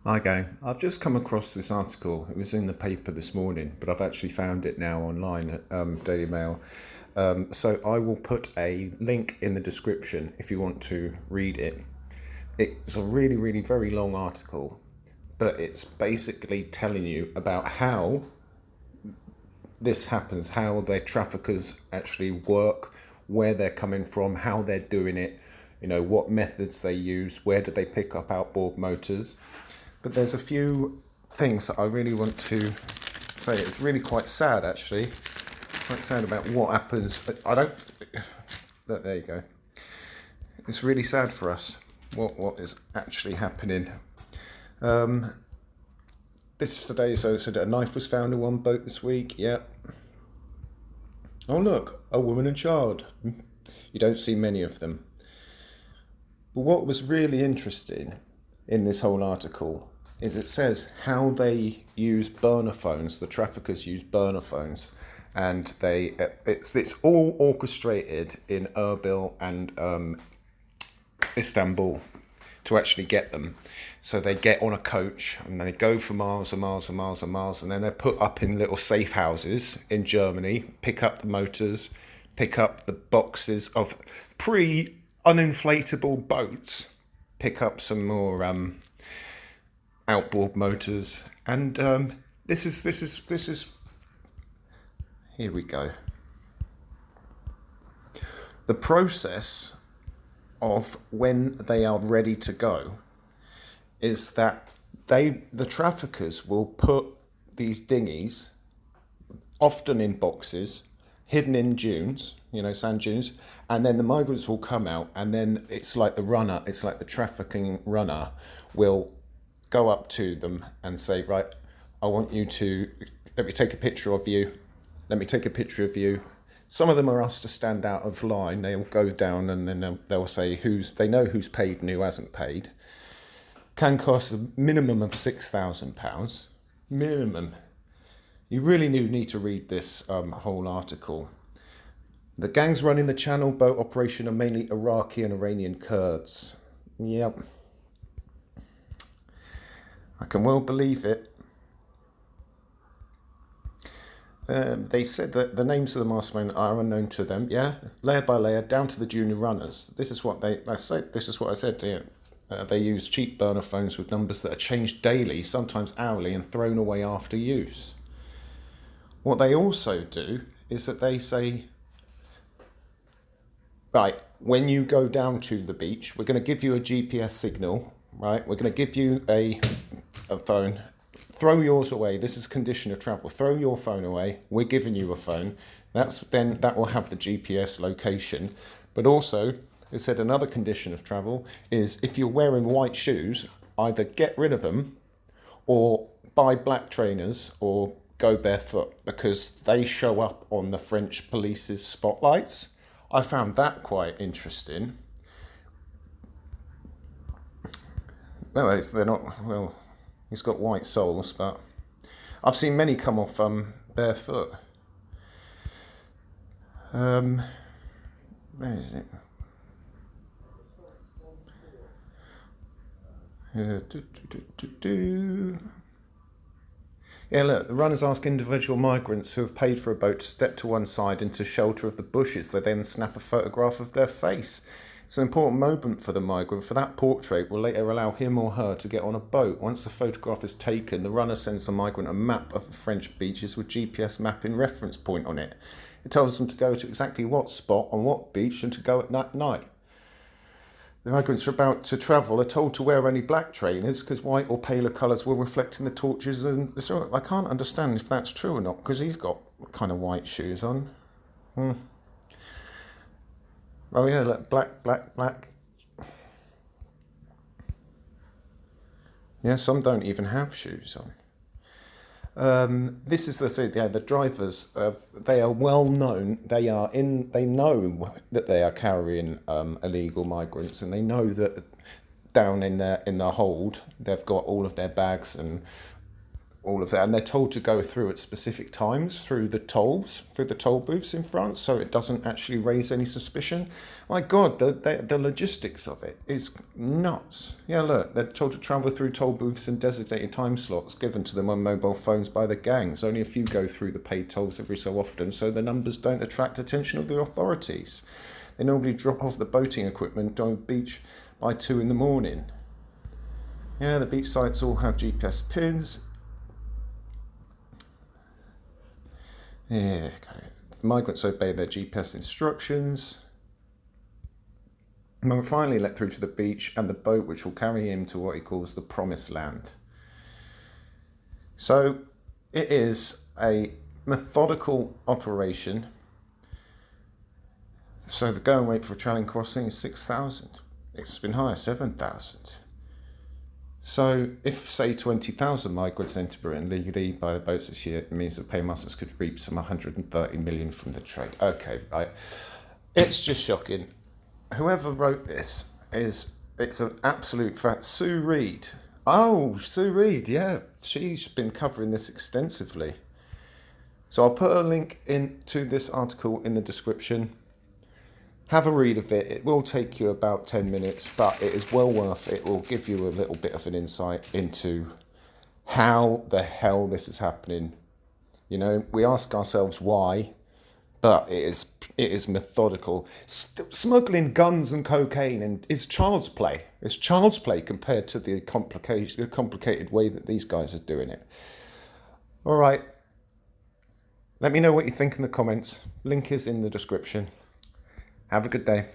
Hi, gang. I've just come across this article. It was in the paper this morning, but I've actually found it now online at Daily Mail. So I will put a link in the description if you want to read it. It's a really, really very long article, but it's basically telling you about how this happens, how their traffickers actually work, where they're coming from, how they're doing it, what methods they use, where do they pick up outboard motors. But there's a few things that I really want to say. It's really quite sad, actually. Quite sad about what happens. I don't. There you go. It's really sad for us. What is actually happening? This is today. So a knife was found in one boat this week. Yeah. Oh look, a woman and child. You don't see many of them. But what was really interesting in this whole article is it says how they use burner phones. The traffickers use burner phones, and it's all orchestrated in Erbil and Istanbul to actually get them. So they get on a coach and they go for miles and miles and miles and miles, and then they're put up in little safe houses in Germany, pick up the motors, pick up the boxes of uninflatable boats, pick up some more outboard motors, and this is here we go. The process of when they are ready to go is that the traffickers will put these dinghies, often in boxes, hidden in dunes, sand dunes, and then the migrants will come out, and then it's like the trafficking runner will go up to them and say, right, I want you to, let me take a picture of you. Let me take a picture of you. Some of them are asked to stand out of line. They'll go down and then they'll say they know who's paid and who hasn't paid. Can cost a minimum of £6,000. Minimum. You really do need to read this whole article. The gangs running the Channel boat operation are mainly Iraqi and Iranian Kurds. Yep. I can well believe it. They said that the names of the mastermind are unknown to them. Yeah, layer by layer, down to the junior runners. This is what I said. This is what I said. Yeah. They use cheap burner phones with numbers that are changed daily, sometimes hourly, and thrown away after use. What they also do is that they say, right, when you go down to the beach, we're going to give you a GPS signal, right? We're going to give you a phone. Throw yours away. This is condition of travel. Throw your phone away. We're giving you a phone. That will have the GPS location. But also, it said another condition of travel is if you're wearing white shoes, either get rid of them or buy black trainers or go barefoot, because they show up on the French police's spotlights. I found that quite interesting. No, they're not, well, he's got white soles, but I've seen many come off barefoot. Where is it? Yeah, look, the runners ask individual migrants who have paid for a boat to step to one side into shelter of the bushes. They then snap a photograph of their face. It's an important moment for the migrant, for that portrait will later allow him or her to get on a boat. Once the photograph is taken, the runner sends the migrant a map of the French beaches with GPS mapping reference point on it. It tells them to go to exactly what spot on what beach and to go at that night. The migrants are about to travel are told to wear only black trainers because white or paler colours will reflect in the torches. And so I can't understand if that's true or not, because he's got kind of white shoes on. Oh yeah, look, black. Yeah, some don't even have shoes on. This is the drivers. They are well known. They know that they are carrying illegal migrants, and they know that down in the hold they've got all of their bags and all of that, and they're told to go through at specific times through the toll booths in France, so it doesn't actually raise any suspicion. My God, the logistics of it is nuts. Yeah, look, they're told to travel through toll booths in designated time slots given to them on mobile phones by the gangs. Only a few go through the paid tolls every so often, so the numbers don't attract attention of the authorities. They normally drop off the boating equipment on the beach by 2 in the morning. Yeah, the beach sites all have GPS pins. Yeah, okay. The migrants obey their GPS instructions. And we're finally let through to the beach and the boat which will carry him to what he calls the promised land. So it is a methodical operation. So the going rate for a trailing crossing is 6,000. It's been higher, 7,000. So if, say, 20,000 migrants enter Britain legally by the boats this year, it means that paymasters could reap some 130 million from the trade. Okay, right. It's just shocking. Whoever wrote this it's an absolute fact. Sue Reid. Oh, Sue Reid, yeah. She's been covering this extensively. So I'll put a link into this article in the description. Have a read of it. It will take you about 10 minutes, but it is well worth it. It will give you a little bit of an insight into how the hell this is happening. You know, we ask ourselves why, but it is methodical. Smuggling guns and cocaine and is child's play. It's child's play compared to the complicated way that these guys are doing it. All right. Let me know what you think in the comments. Link is in the description. Have a good day.